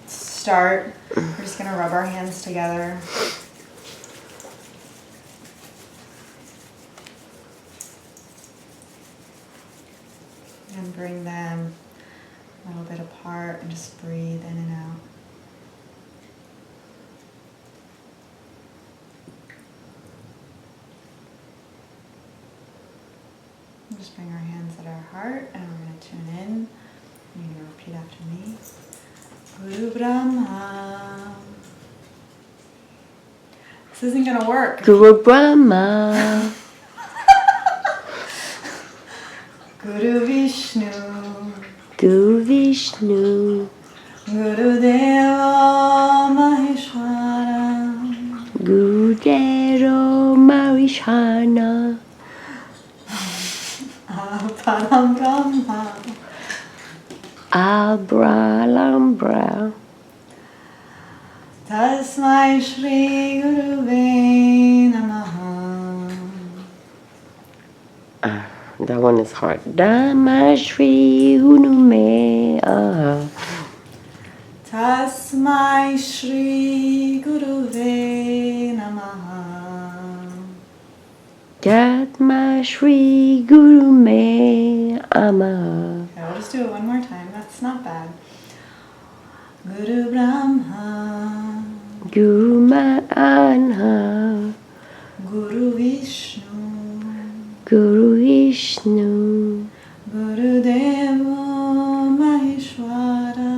start. We're just going to rub our hands together. And bring them a little bit apart and just breathe in and out. Just bring our hands at our heart and we're going to tune in. You're going to repeat after me. Guru Brahma. This isn't going to work. Guru Brahma. Guru Vishnu. Guru Vishnu. Guru Deva Maheshwara. Guru Deva Maheshwara. Param Brahma. Abralambra. Tasmai Shri Guruve Namaha. That one is hard. Dhamma Shri Hunume. Tasmai Shri Guruve Namaha. Dhamma Shri Gurume Amaha. Okay, we'll just do it one more time. That's not bad. Guru Brahma. Guru Ma'anha. Guru Vishnu. Guru Vishnu. Guru Deva Maheshwara.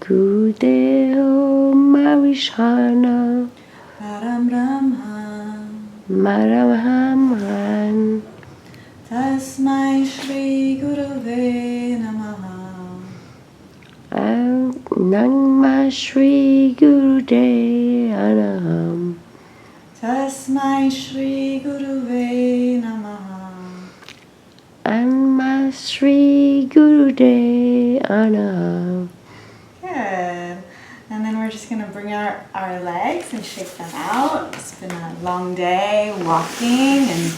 Guru Deva Maheshwara. Param Brahma. Maramhamran. Tasmai Shri Guruve Namaha. Namah Shri Gurudev Anaham. Tasmai Shri Guruve Namaha. Namah Shri Gurudev Anaham. Good. And then we're just going to bring out our legs and shake them out. It's been a long day walking and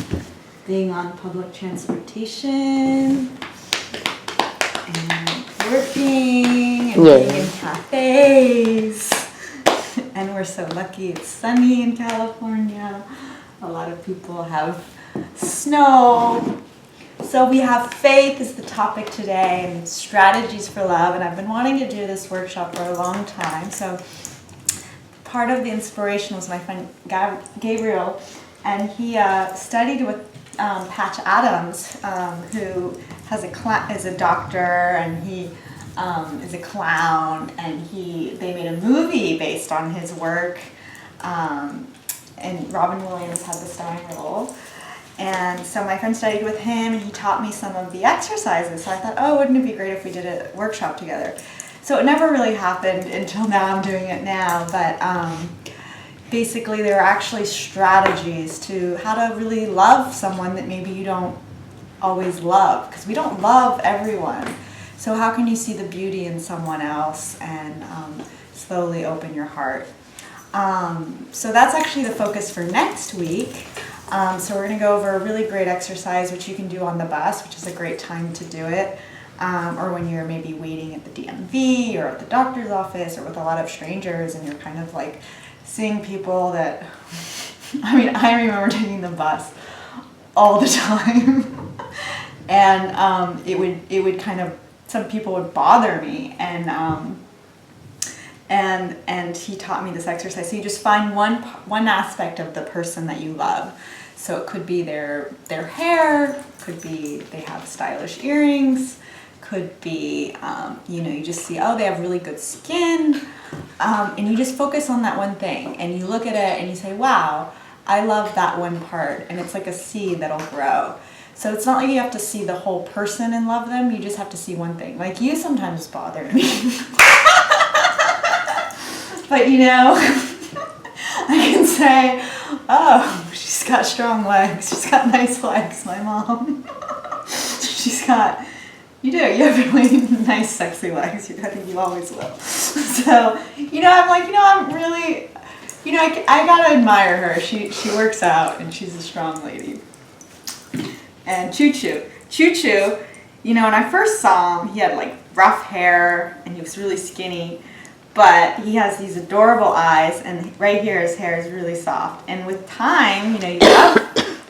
being on public transportation and working and being in cafes. And we're so lucky it's sunny in California. A lot of people have snow. So we have faith as the topic today and strategies for love. And I've been wanting to do this workshop for a long time. So part of the inspiration was my friend Gabriel. And he studied with Patch Adams, who is a doctor and he is a clown. And they made a movie based on his work. And Robin Williams had the starring role. And so my friend studied with him and he taught me some of the exercises. So I thought, oh, wouldn't it be great if we did a workshop together? So it never really happened until now. I'm doing it now. But basically there are actually strategies to how to really love someone that maybe you don't always love. Because we don't love everyone. So how can you see the beauty in someone else and slowly open your heart? So that's actually the focus for next week. So we're going to go over a really great exercise which you can do on the bus, which is a great time to do it, or when you're maybe waiting at the DMV or at the doctor's office or with a lot of strangers and you're kind of like seeing people that, I mean, I remember taking the bus all the time and it would kind of, some people would bother me and he taught me this exercise. So you just find one aspect of the person that you love. So it could be their hair, could be they have stylish earrings, could be, you just see, oh, they have really good skin. And you just focus on that one thing and you look at it and you say, wow, I love that one part. And it's like a seed that'll grow. So it's not like you have to see the whole person and love them. You just have to see one thing. Like you sometimes bother me. But I can say, oh, she's got strong legs. She's got nice legs, my mom. You have really nice, sexy legs. I think you always will. So, I'm like, I'm really, I gotta admire her. She works out and she's a strong lady. And Choo Choo, when I first saw him, he had like rough hair, and he was really skinny. But he has these adorable eyes, and right here his hair is really soft. And with time,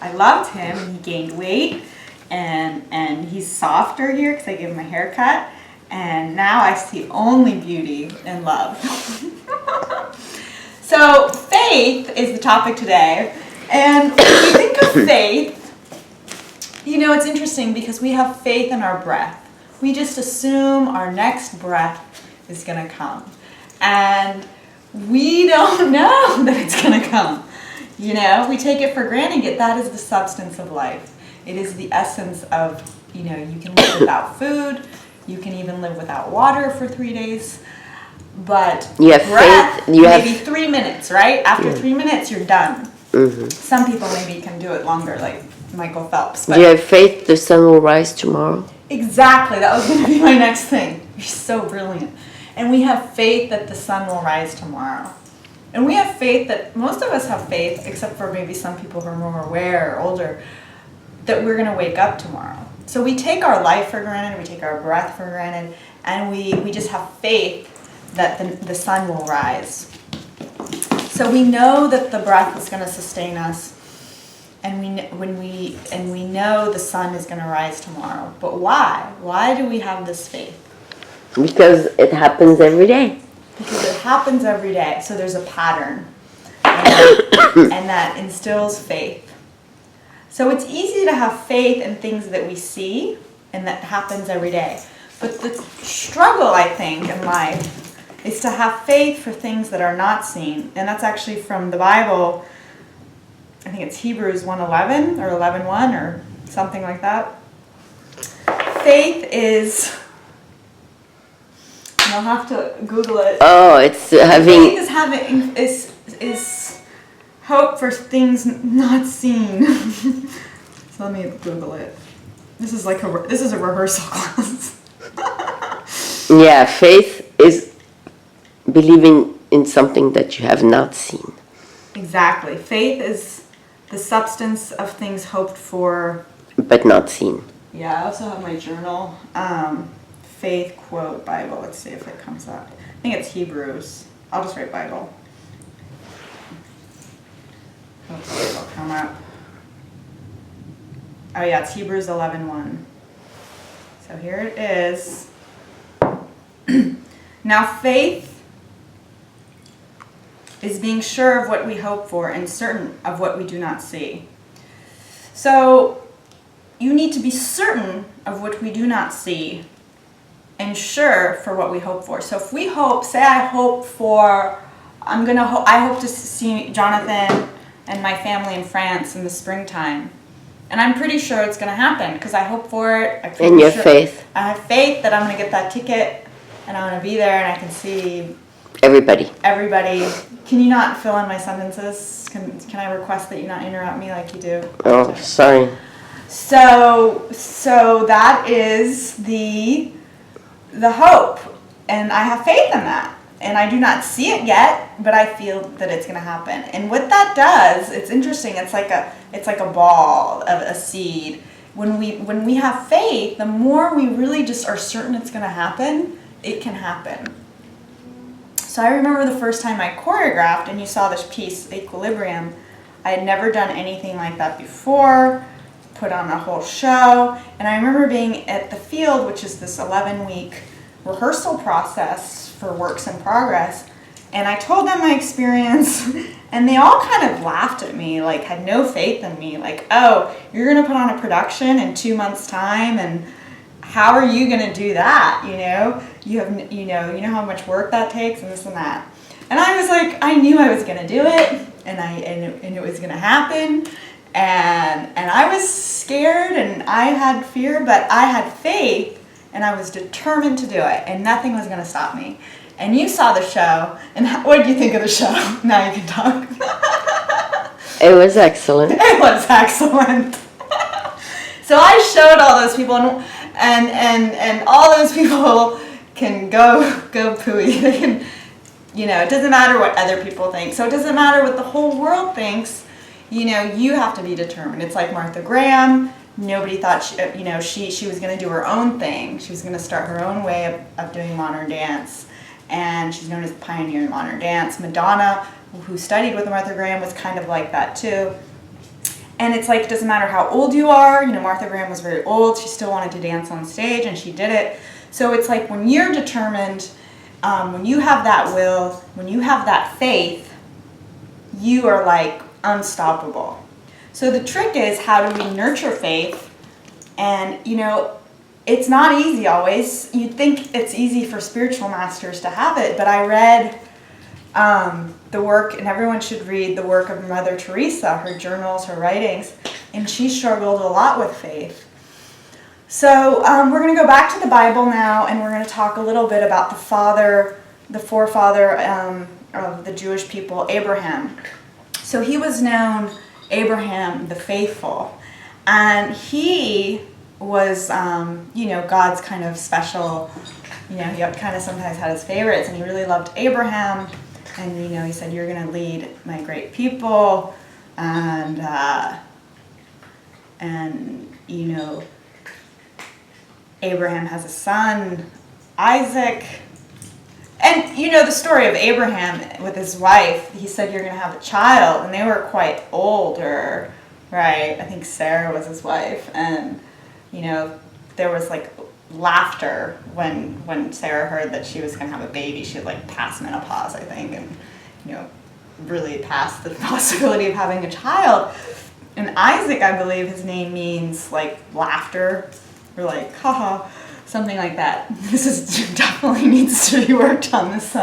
I loved him, and he gained weight, and he's softer here because I gave him a haircut. And now I see only beauty and love. So faith is the topic today. And when we think of faith, it's interesting because we have faith in our breath. We just assume our next breath is going to come. And we don't know that it's going to come. We take it for granted, yet that is the substance of life. It is the essence of, you can live without food. You can even live without water for 3 days. But breath, maybe 3 minutes, right? After 3 minutes, you're done. Mm-hmm. Some people maybe can do it longer, like Michael Phelps. But do you have faith the sun will rise tomorrow? Exactly. That was going to be my next thing. You're so brilliant. And we have faith that the sun will rise tomorrow. And we have faith that, most of us have faith, except for maybe some people who are more aware or older, that we're going to wake up tomorrow. So we take our life for granted, we take our breath for granted, and we just have faith that the sun will rise. So we know that the breath is going to sustain us, and we know the sun is going to rise tomorrow. But why? Why do we have this faith? Because it happens every day. Because it happens every day. So there's a pattern, and that instills faith. So it's easy to have faith in things that we see and that happens every day. But the struggle, I think, in life is to have faith for things that are not seen. And that's actually from the Bible. I think it's Hebrews 1:11 or 11:1 or something like that. Faith is, and I'll have to Google it. Oh, it's having... Faith is hope for things not seen. So let me Google it. This is a rehearsal class. Yeah, faith is believing in something that you have not seen. Exactly. Faith is the substance of things hoped for, but not seen. Yeah, I also have my journal. Faith quote Bible. Let's see if it comes up. I think it's Hebrews. I'll just write Bible. Hopefully it'll come up. Oh yeah, it's Hebrews 11:1. So here it is. Now faith is being sure of what we hope for and certain of what we do not see. So you need to be certain of what we do not see and sure for what we hope for. So if we hope, say I hope to see Jonathan and my family in France in the springtime. And I'm pretty sure it's going to happen because I hope for it. And you have faith. I have faith that I'm going to get that ticket and I'm going to be there and I can see everybody. Can you not fill in my sentences? Can I request that you not interrupt me like you do? Oh, sorry. So that is the hope. And I have faith in that. And I do not see it yet, but I feel that it's going to happen. And what that does, it's interesting. It's like a ball of a seed. When we have faith, the more we really just are certain it's going to happen, it can happen. So I remember the first time I choreographed, and you saw this piece, Equilibrium. I had never done anything like that before, put on a whole show. And I remember being at the Field, which is this 11-week rehearsal process for works in progress, and I told them my experience, and they all kind of laughed at me, like had no faith in me, like, oh, you're gonna put on a production in 2 months' time, and how are you gonna do that? You know how much work that takes, and this and that. And I was like, I knew I was gonna do it, and it was gonna happen, and I was scared, and I had fear, but I had faith. And I was determined to do it, and nothing was going to stop me. And you saw the show, and what did you think of the show? Now you can talk. It was excellent. It was excellent. So I showed all those people, and all those people can go pooey. They can, it doesn't matter what other people think. So it doesn't matter what the whole world thinks. You have to be determined. It's like Martha Graham. Nobody thought she was going to do her own thing. She was going to start her own way of doing modern dance, and she's known as the pioneer in modern dance. Madonna, who studied with Martha Graham, was kind of like that too. And it's like, it doesn't matter how old you are. Martha Graham was very old. She still wanted to dance on stage, and she did it. So it's like, when you're determined, when you have that will, when you have that faith, you are like unstoppable. So the trick is, how do we nurture faith? And, it's not easy always. You'd think it's easy for spiritual masters to have it, but I read the work, and everyone should read the work of Mother Teresa, her journals, her writings, and she struggled a lot with faith. So we're going to go back to the Bible now, and we're going to talk a little bit about the forefather of the Jewish people, Abraham. So he was known Abraham the Faithful, and he was, God's kind of special, he kind of sometimes had his favorites, and he really loved Abraham, and, he said, you're going to lead my great people, and Abraham has a son, Isaac. And the story of Abraham with his wife. He said, you're going to have a child. And they were quite older, right? I think Sarah was his wife. And, there was like laughter when Sarah heard that she was going to have a baby. She had like passed menopause, I think. And, really past the possibility of having a child. And Isaac, I believe his name means like laughter, or like, haha. Something like that. This is definitely needs to be worked on this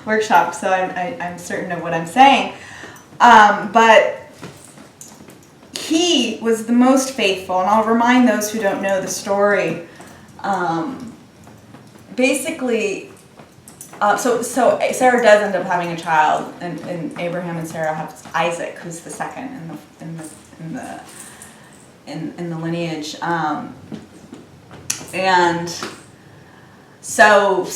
workshop, so I'm certain of what I'm saying. But he was the most faithful, and I'll remind those who don't know the story. Basically, so Sarah does end up having a child, and Abraham and Sarah have Isaac, who's the second in the lineage. And so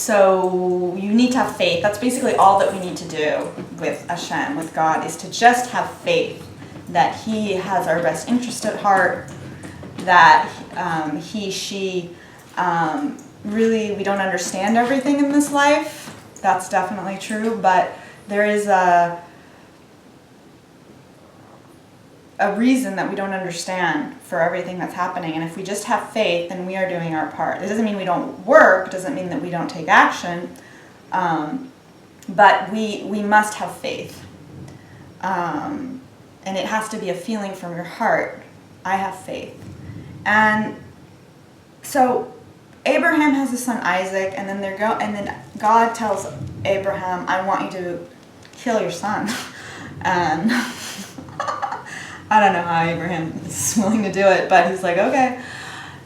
you need to have faith. That's basically all that we need to do with Hashem, with God, is to just have faith that He has our best interest at heart, that she, really, we don't understand everything in this life. That's definitely true, but there is a reason that we don't understand for everything that's happening. And if we just have faith, then we are doing our part. It doesn't mean we don't work. It doesn't mean that we don't take action. But we must have faith. And it has to be a feeling from your heart. I have faith. And so Abraham has his son Isaac, and then God tells Abraham, I want you to kill your son. And I don't know how Abraham is willing to do it, but he's like, okay.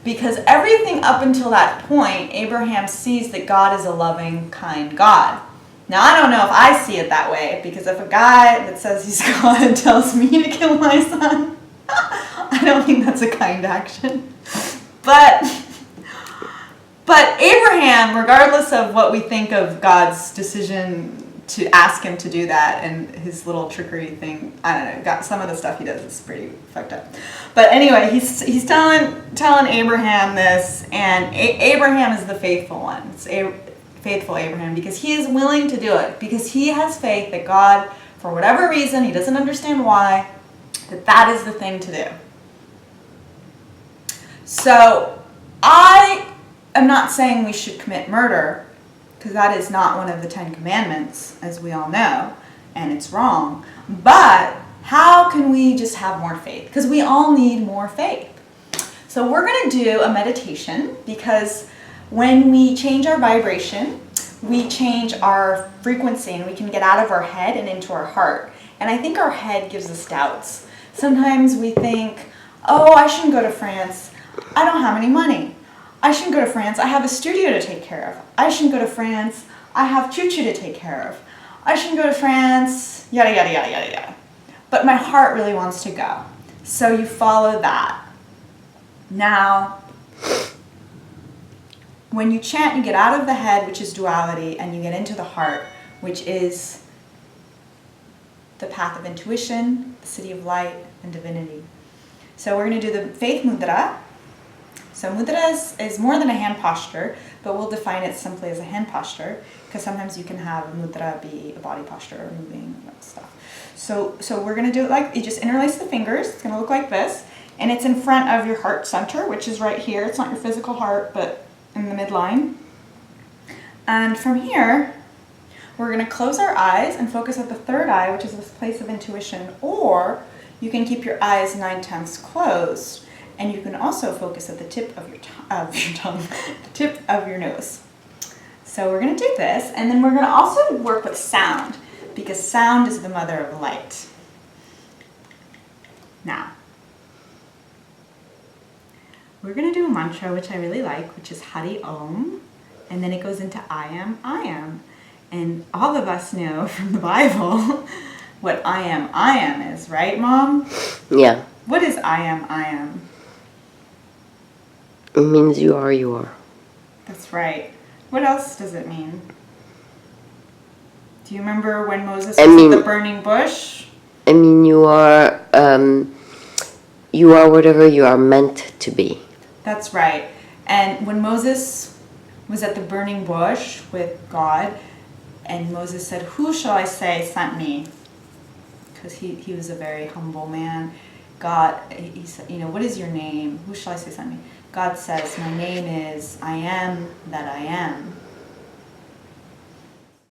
Because everything up until that point, Abraham sees that God is a loving, kind God. Now, I don't know if I see it that way, because if a guy that says he's God tells me to kill my son, I don't think that's a kind action. But Abraham, regardless of what we think of God's decision to ask him to do that and his little trickery thing, I don't know, some of the stuff he does is pretty fucked up. But anyway, he's telling Abraham this, and Abraham is the faithful one. It's faithful Abraham, because he is willing to do it, because he has faith that God, for whatever reason, he doesn't understand why, that is the thing to do. So I am not saying we should commit murder, because that is not one of the 10 Commandments, as we all know, and it's wrong. But how can we just have more faith? Because we all need more faith. So we're going to do a meditation, because when we change our vibration, we change our frequency, and we can get out of our head and into our heart. And I think our head gives us doubts. Sometimes we think, oh, I shouldn't go to France. I don't have any money. I shouldn't go to France. I have a studio to take care of. I shouldn't go to France. I have Choo-Choo to take care of. I shouldn't go to France. Yada, yada, yada, yada, yada. But my heart really wants to go. So you follow that. Now, when you chant, you get out of the head, which is duality, and you get into the heart, which is the path of intuition, the city of light, and divinity. So we're going to do the faith mudra. So mudra is more than a hand posture, but we'll define it simply as a hand posture, because sometimes you can have a mudra be a body posture or moving stuff. So we're going to do it like, you just interlace the fingers. It's going to look like this, and it's in front of your heart center, which is right here. It's not your physical heart, but in the midline. And from here, we're going to close our eyes and focus at the third eye, which is this place of intuition, or you can keep your eyes 9/10 closed, and you can also focus at the tip of your tongue, the tip of your nose. So we're going to do this, and then we're going to also work with sound, because sound is the mother of light. Now, we're going to do a mantra which I really like, which is Hari Om, and then it goes into I am. And all of us know from the Bible what I am is, right, Mom? Yeah. What is I am? It means you are. That's right. What else does it mean? Do you remember when Moses was at the burning bush? I mean, you are whatever you are meant to be. That's right. And when Moses was at the burning bush with God, and Moses said, "Who shall I say sent me?" Because he was a very humble man. God, he said, "What is your name? Who shall I say sent me?" God says, "My name is I am that I am."